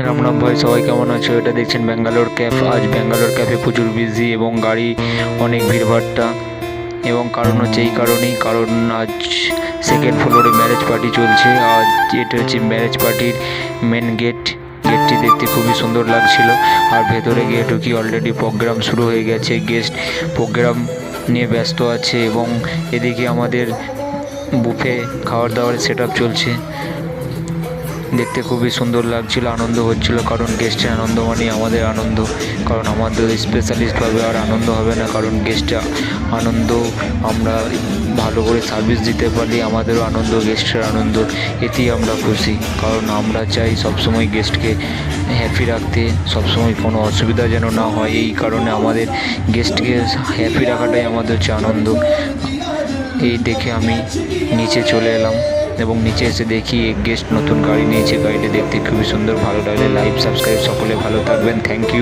রাম রাম ভাই, সবাই কেমন আছো? এটা দেখছেন ব্যাঙ্গালোর ক্যাফ। আজ ব্যাঙ্গালোর ক্যাফে প্রচুর বিজি এবং গাড়ি অনেক ভিড়ভাট্টা, এবং কারণ হচ্ছে এই কারণেই, কারণ আজ সেকেন্ড ফ্লোরে ম্যারেজ পার্টি চলছে। আজ এটা হচ্ছে ম্যারেজ পার্টির মেন গেট। গেটটি দেখতে খুবই সুন্দর লাগছিল। আর ভেতরে গিয়ে ঢুকি অলরেডি প্রোগ্রাম শুরু হয়ে গেছে। গেস্ট প্রোগ্রাম নিয়ে ব্যস্ত আছে এবং এদিকে আমাদের বুফে খাবার দাবারের সেট আপ চলছে। দেখতে খুবই সুন্দর লাগছিল, আনন্দ হচ্ছিল, কারণ গেস্টের আনন্দ মানে আমাদের আনন্দ। কারণ আমাদের স্পেশালিস্টভাবে আর আনন্দ হবে না, কারণ গেস্টের আনন্দ, আমরা ভালো করে সার্ভিস দিতে পারলে আমাদেরও আনন্দ, গেস্টের আনন্দ, এতেই আমরা খুশি। কারণ আমরা চাই সবসময় গেস্টকে হ্যাপি রাখতে, সবসময় কোনো অসুবিধা যেন না হয়। এই কারণে আমাদের গেস্টকে হ্যাপি রাখাটাই আমাদের হচ্ছে আনন্দ। এই দেখে আমি নিচে চলে এলাম এবং নিচে এসে দেখি এক গেস্ট নতুন গাড়ি নিয়েছে। গাড়িটা দেখতে খুবই সুন্দর, ভালো লাগলে লাইক সাবস্ক্রাইব সকলে ভালো থাকবেন। Thank you.